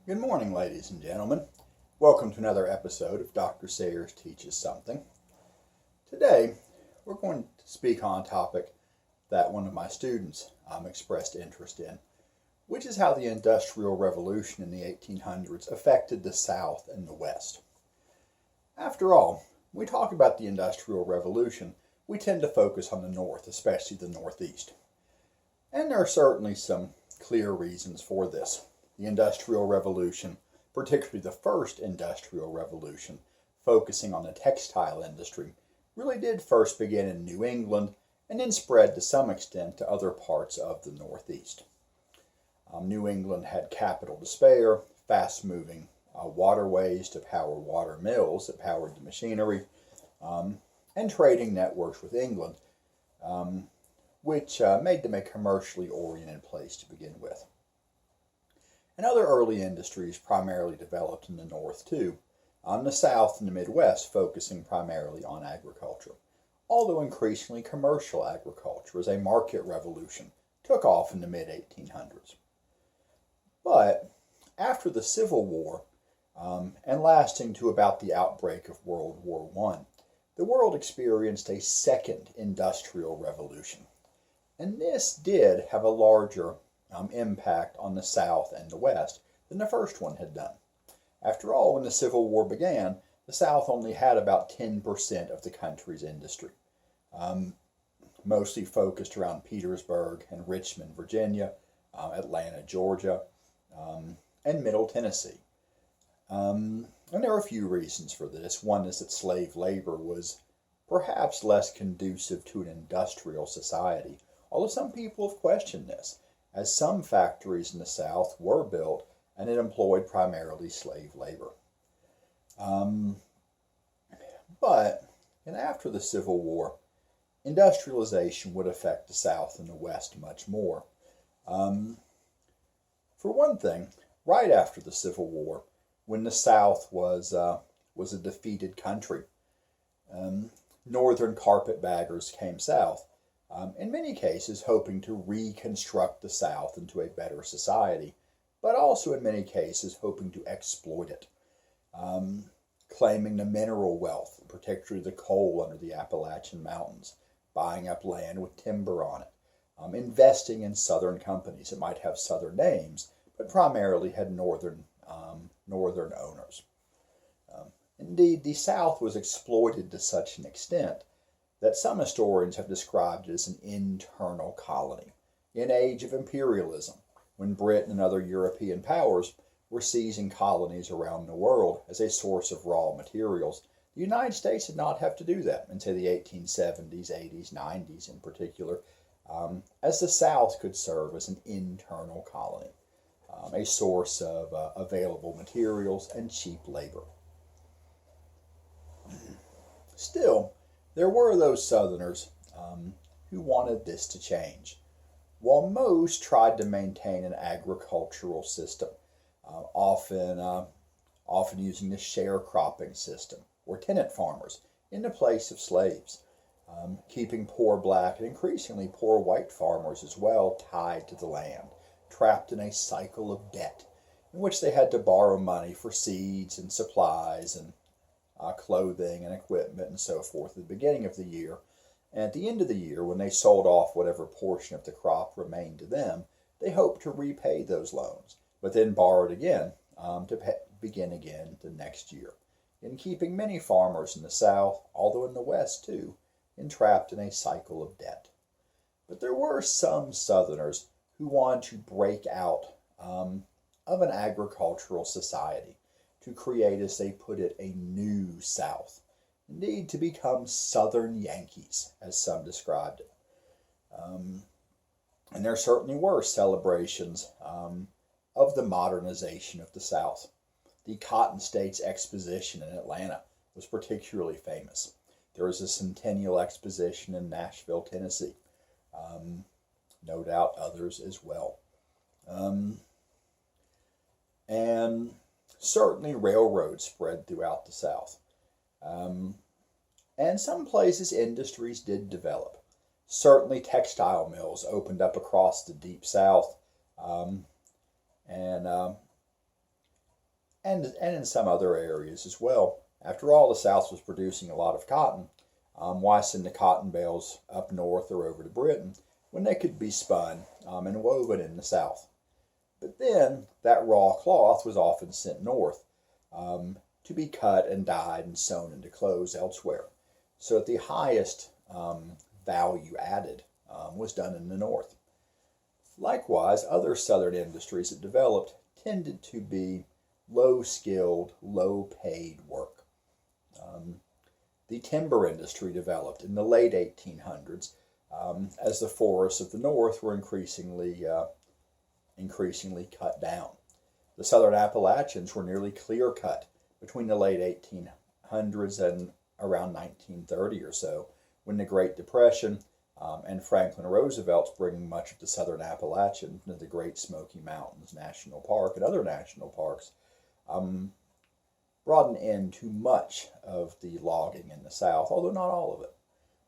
Good morning, ladies and gentlemen. Welcome to another episode of Dr. Sayers Teaches Something. Today, we're going to speak on a topic that one of my students expressed interest in, which is how the Industrial Revolution in the 1800s affected the South and the West. After all, when we talk about the Industrial Revolution, we tend to focus on the North, especially the Northeast. And there are certainly some clear reasons for this. The Industrial Revolution, particularly the first Industrial Revolution, focusing on the textile industry, really did first begin in New England and then spread to some extent to other parts of the Northeast. New England had capital to spare, fast-moving waterways to power water mills that powered the machinery, and trading networks with England, which made them a commercially oriented place to begin with. And other early industries primarily developed in the North too, the South and the Midwest focusing primarily on agriculture, although increasingly commercial agriculture as a market revolution took off in the mid-1800s. But after the Civil War, and lasting to about the outbreak of World War I, the world experienced a second industrial revolution. And this did have a larger impact on the South and the West than the first one had done. After all, when the Civil War began, the South only had about 10% of the country's industry, mostly focused around Petersburg and Richmond, Virginia, Atlanta, Georgia, and Middle Tennessee. And there are a few reasons for this. One is that slave labor was perhaps less conducive to an industrial society, although some people have questioned this, as some factories in the South were built and it employed primarily slave labor. But after the Civil War, industrialization would affect the South and the West much more. For one thing, right after the Civil War, when the South was a defeated country, Northern carpetbaggers came south, in many cases hoping to reconstruct the South into a better society, but also in many cases hoping to exploit it, claiming the mineral wealth, particularly the coal under the Appalachian Mountains, buying up land with timber on it, investing in Southern companies that might have Southern names, but primarily had Northern owners. Indeed, the South was exploited to such an extent that some historians have described it as an internal colony. In an age of imperialism, when Britain and other European powers were seizing colonies around the world as a source of raw materials, the United States did not have to do that until the 1870s, 80s, 90s in particular, as the South could serve as an internal colony, a source of available materials and cheap labor. Still, there were those Southerners who wanted this to change, while most tried to maintain an agricultural system, often using the sharecropping system, or tenant farmers, in the place of slaves, keeping poor black and increasingly poor white farmers as well tied to the land, trapped in a cycle of debt, in which they had to borrow money for seeds and supplies and clothing and equipment and so forth at the beginning of the year. And at the end of the year, when they sold off whatever portion of the crop remained to them, they hoped to repay those loans, but then borrowed again begin again the next year, in keeping many farmers in the South, although in the West too, entrapped in a cycle of debt. But there were some Southerners who wanted to break out of an agricultural society, to create, as they put it, a new South. Indeed, to become Southern Yankees, as some described it. And there certainly were celebrations of the modernization of the South. The Cotton States Exposition in Atlanta was particularly famous. There was a Centennial Exposition in Nashville, Tennessee. No doubt others as well. And certainly railroads spread throughout the South. And some places industries did develop. Certainly textile mills opened up across the deep South, and and in some other areas as well. After all, the South was producing a lot of cotton. Why send the cotton bales up north or over to Britain when they could be spun and woven in the South? But then that raw cloth was often sent north to be cut and dyed and sewn into clothes elsewhere. So that the highest value added was done in the north. Likewise, other southern industries that developed tended to be low-skilled, low-paid work. The timber industry developed in the late 1800s as the forests of the north were increasingly cut down. The southern Appalachians were nearly clear-cut between the late 1800s and around 1930 or so, when the Great Depression and Franklin Roosevelt's bringing much of the southern Appalachians into the Great Smoky Mountains National Park and other national parks brought an end to much of the logging in the South, although not all of it.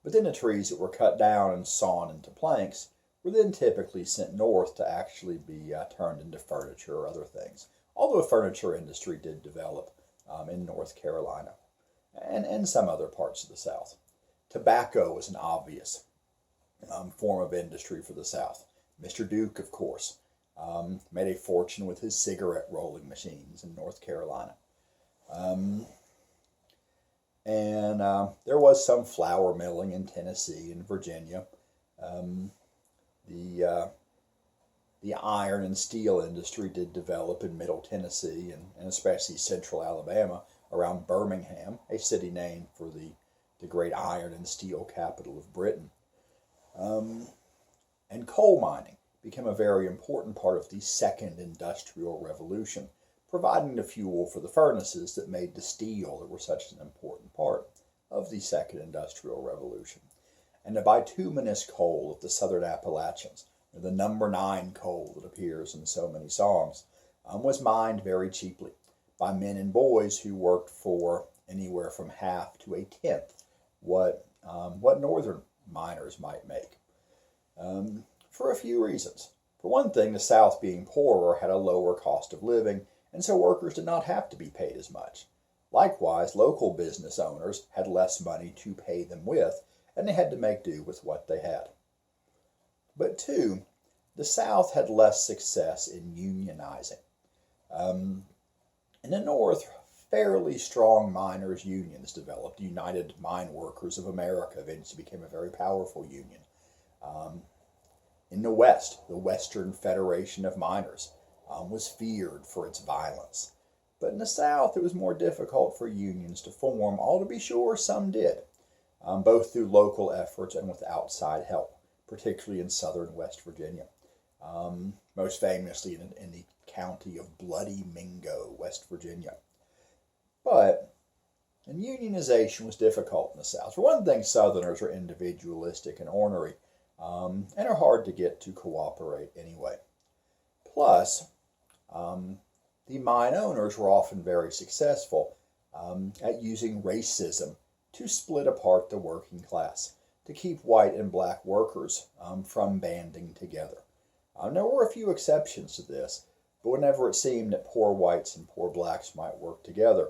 But then the trees that were cut down and sawn into planks were then typically sent north to actually be turned into furniture or other things, although a furniture industry did develop in North Carolina and some other parts of the South. Tobacco was an obvious form of industry for the South. Mr. Duke, of course, made a fortune with his cigarette rolling machines in North Carolina. There was some flour milling in Tennessee and Virginia. The iron and steel industry did develop in Middle Tennessee and especially central Alabama around Birmingham, a city named for the great iron and steel capital of Britain. And coal mining became a very important part of the Second Industrial Revolution, providing the fuel for the furnaces that made the steel that were such an important part of the Second Industrial Revolution. And the bituminous coal of the southern Appalachians, the number 9 coal that appears in so many songs, was mined very cheaply by men and boys who worked for anywhere from half to a tenth what northern miners might make, for a few reasons. For one thing, the South, being poorer, had a lower cost of living, and so workers did not have to be paid as much. Likewise, local business owners had less money to pay them with, and they had to make do with what they had. But two, the South had less success in unionizing. In the North, fairly strong miners' unions developed. The United Mine Workers of America eventually became a very powerful union. In the West, the Western Federation of Miners was feared for its violence. But in the South, it was more difficult for unions to form, although to be sure some did, both through local efforts and with outside help, particularly in southern West Virginia. Most famously in the county of Bloody Mingo, West Virginia. But unionization was difficult in the South. For one thing, Southerners are individualistic and ornery, and are hard to get to cooperate anyway. Plus, the mine owners were often very successful at using racism to split apart the working class, to keep white and black workers from banding together. There were a few exceptions to this, but whenever it seemed that poor whites and poor blacks might work together,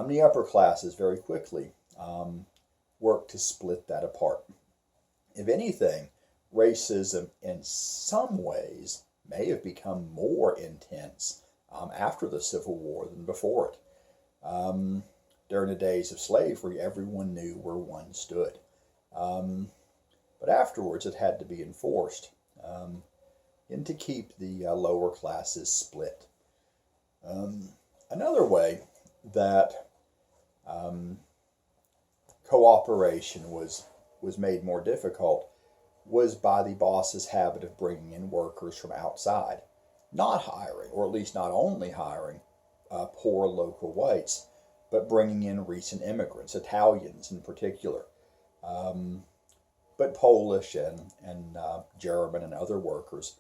the upper classes very quickly worked to split that apart. If anything, racism in some ways may have become more intense after the Civil War than before it. During the days of slavery, everyone knew where one stood. But afterwards, it had to be enforced and to keep the lower classes split. Another way that cooperation was made more difficult was by the boss's habit of bringing in workers from outside, not hiring, or at least not only hiring, poor local whites, but bringing in recent immigrants, Italians in particular, but Polish and German and other workers,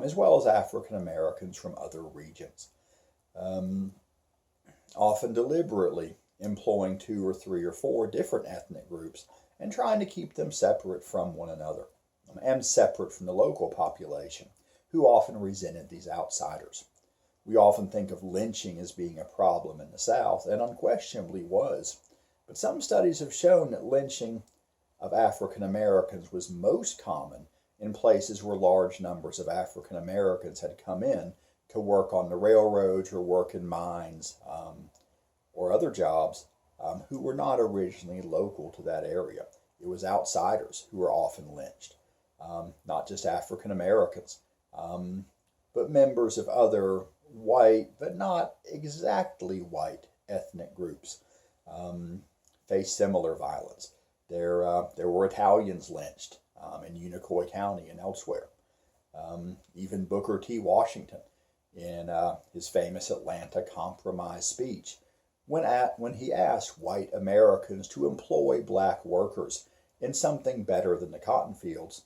as well as African Americans from other regions, often deliberately employing 2 or 3 or 4 different ethnic groups and trying to keep them separate from one another and separate from the local population, who often resented these outsiders. We often think of lynching as being a problem in the South, and unquestionably was. But some studies have shown that lynching of African Americans was most common in places where large numbers of African Americans had come in to work on the railroads or work in mines or other jobs who were not originally local to that area. It was outsiders who were often lynched, not just African Americans, but members of other white, but not exactly white ethnic groups faced similar violence. There were Italians lynched in Unicoi County and elsewhere. Even Booker T. Washington, in his famous Atlanta Compromise speech, when he asked white Americans to employ black workers in something better than the cotton fields,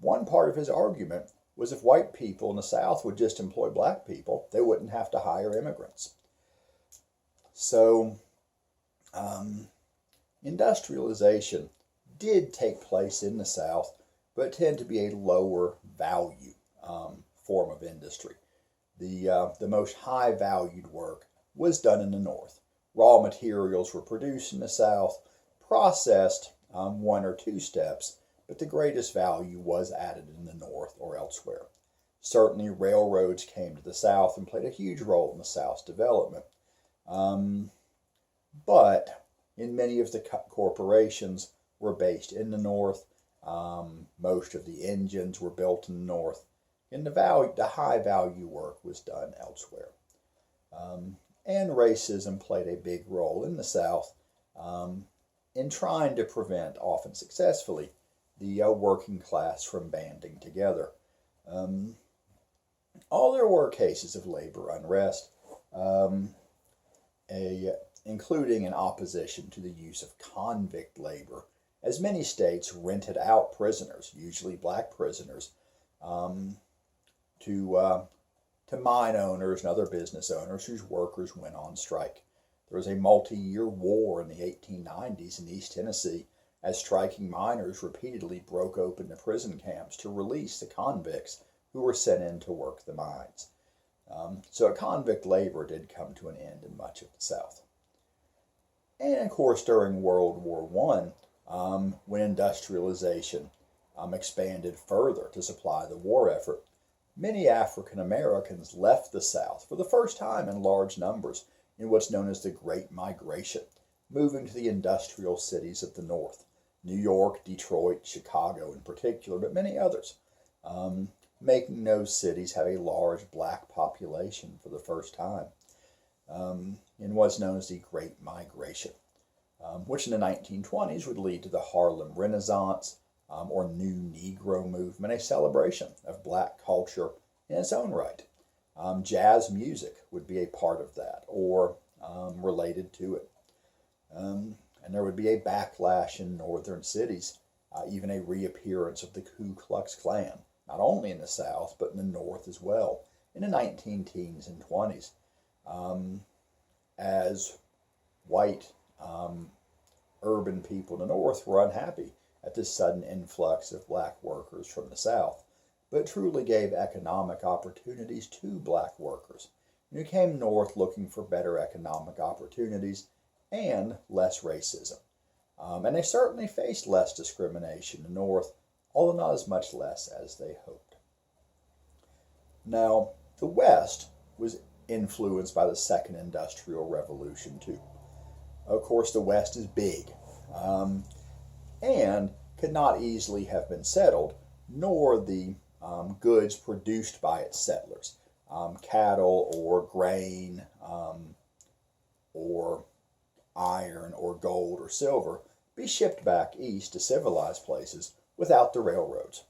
one part of his argument was if white people in the South would just employ black people, they wouldn't have to hire immigrants. So, industrialization did take place in the South, but tended to be a lower value form of industry. The most high valued work was done in the North. Raw materials were produced in the South, processed one or two steps, but the greatest value was added in the North or elsewhere. Certainly, railroads came to the South and played a huge role in the South's development. But in many of the corporations were based in the North. Most of the engines were built in the North, and the high value work was done elsewhere. And racism played a big role in the South in trying to prevent, often successfully, the working class from banding together. All there were cases of labor unrest, including an opposition to the use of convict labor, as many states rented out prisoners, usually black prisoners, to mine owners and other business owners whose workers went on strike. There was a multi-year war in the 1890s in East Tennessee as striking miners repeatedly broke open the prison camps to release the convicts who were sent in to work the mines. So convict labor did come to an end in much of the South. And of course, during World War I, when industrialization expanded further to supply the war effort, many African Americans left the South for the first time in large numbers in what's known as the Great Migration, moving to the industrial cities of the North, New York, Detroit, Chicago in particular, but many others, making those cities have a large black population for the first time in what's known as the Great Migration, which in the 1920s would lead to the Harlem Renaissance or New Negro Movement, a celebration of black culture in its own right. Jazz music would be a part of that or related to it. And there would be a backlash in northern cities, even a reappearance of the Ku Klux Klan, not only in the South, but in the North as well, in the 19-teens and 20s, as white urban people in the North were unhappy at this sudden influx of black workers from the South, but truly gave economic opportunities to black workers who came north looking for better economic opportunities and less racism. And they certainly faced less discrimination in the North, although not as much less as they hoped. Now, the West was influenced by the Second Industrial Revolution too. Of course, the West is big and could not easily have been settled, nor the goods produced by its settlers, cattle or grain or iron or gold or silver, be shipped back east to civilized places without the railroads.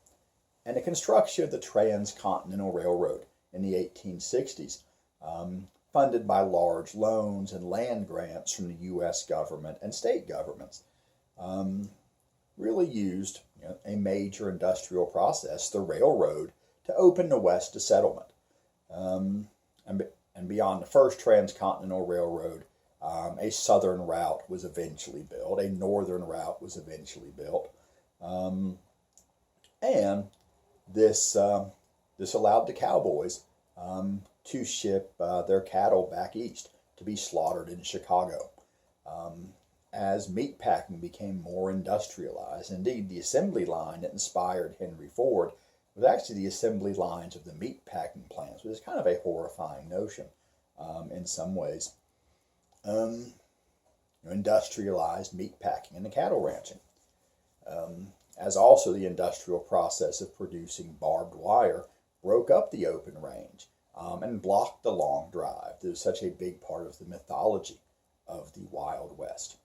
And the construction of the Transcontinental Railroad in the 1860s, funded by large loans and land grants from the U.S. government and state governments, really used a major industrial process, the railroad, to open the West to settlement. And beyond the first Transcontinental Railroad, a southern route was eventually built, a northern route was eventually built, and this allowed the cowboys to ship their cattle back east to be slaughtered in Chicago. As meatpacking became more industrialized, indeed, the assembly line that inspired Henry Ford was actually the assembly lines of the meatpacking plants, which is kind of a horrifying notion in some ways. Industrialized meatpacking and the cattle ranching, as also the industrial process of producing barbed wire broke up the open range and blocked the long drive. That was such a big part of the mythology of the Wild West.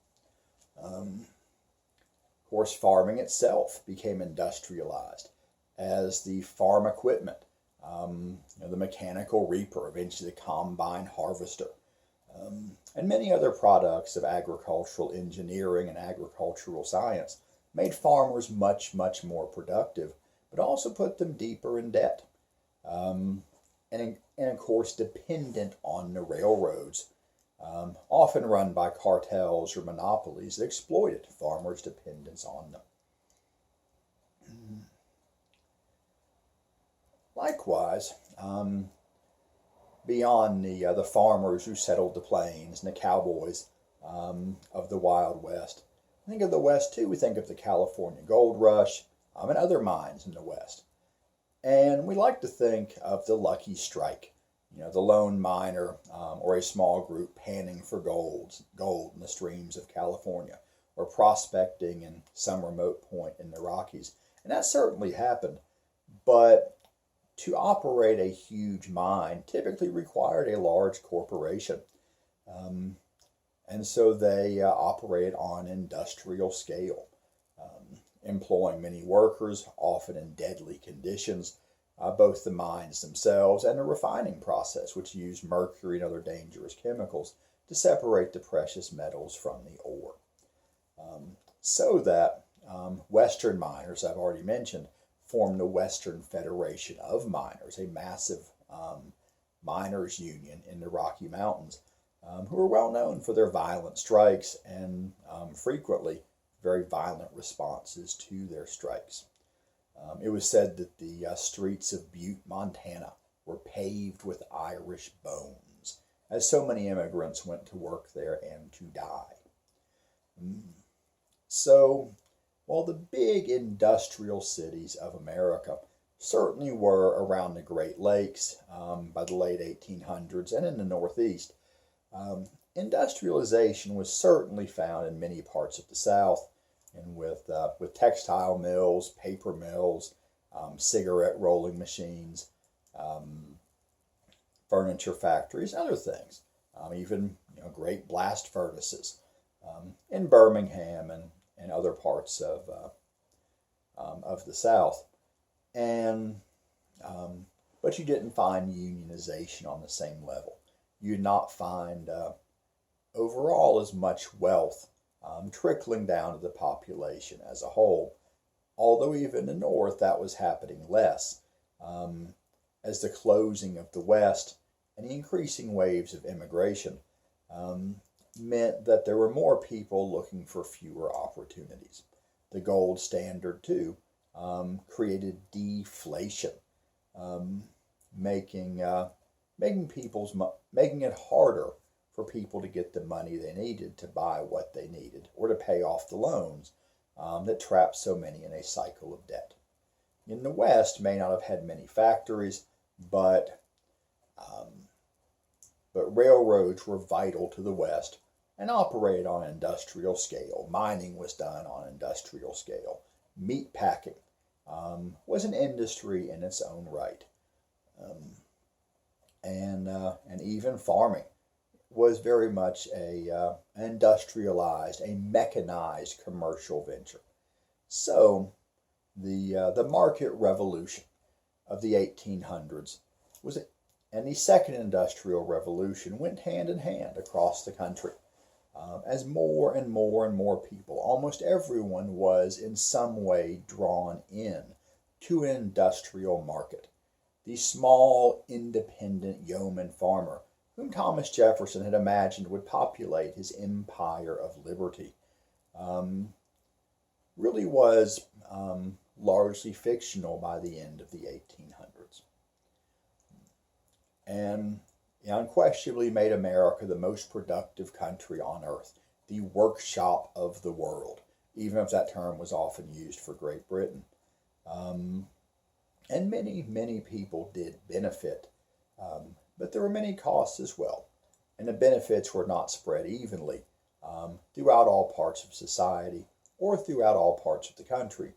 Horse farming itself became industrialized as the farm equipment, the mechanical reaper, eventually the combine harvester, and many other products of agricultural engineering and agricultural science made farmers much, much more productive, but also put them deeper in debt. And of course, dependent on the railroads, often run by cartels or monopolies that exploited farmers' dependence on them. Likewise, beyond the farmers who settled the plains and the cowboys of the Wild West, think of the West too. We think of the California Gold Rush and other mines in the West. And we like to think of the Lucky Strike, the lone miner or a small group panning for gold in the streams of California, or prospecting in some remote point in the Rockies. And that certainly happened. But to operate a huge mine typically required a large corporation. And so they operated on industrial scale, employing many workers, often in deadly conditions, both the mines themselves and the refining process, which used mercury and other dangerous chemicals to separate the precious metals from the ore. So that Western miners, I've already mentioned, formed the Western Federation of Miners, a massive miners' union in the Rocky Mountains, who were well known for their violent strikes and frequently very violent responses to their strikes. It was said that the streets of Butte, Montana, were paved with Irish bones, as so many immigrants went to work there and to die. So, while the big industrial cities of America certainly were around the Great Lakes by the late 1800s and in the Northeast, industrialization was certainly found in many parts of the South, and with textile mills, paper mills, cigarette rolling machines, furniture factories, and other things, even great blast furnaces in Birmingham and other parts of the South, but you didn't find unionization on the same level. You did not find overall as much wealth trickling down to the population as a whole. Although even in the North that was happening less, as the closing of the West and the increasing waves of immigration meant that there were more people looking for fewer opportunities. The gold standard, too, created deflation, making it harder for people to get the money they needed to buy what they needed or to pay off the loans that trapped so many in a cycle of debt. In the West, may not have had many factories, but railroads were vital to the West and operated on an industrial scale. Mining was done on an industrial scale. Meat packing was an industry in its own right. And even farming was very much an industrialized, a mechanized commercial venture. So the market revolution of the 1800s and the second industrial revolution went hand in hand across the country. As more and more and more people, almost everyone, was in some way drawn in to an industrial market. The small, independent yeoman farmer, whom Thomas Jefferson had imagined would populate his empire of liberty, really was largely fictional by the end of the 1800s. and unquestionably made America the most productive country on earth, the workshop of the world, even if that term was often used for Great Britain. And many, many people did benefit, but there were many costs as well, and the benefits were not spread evenly throughout all parts of society or throughout all parts of the country.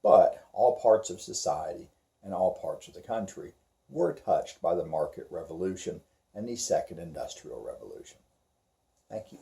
But all parts of society and all parts of the country were touched by the market revolution and the second industrial revolution. Thank you.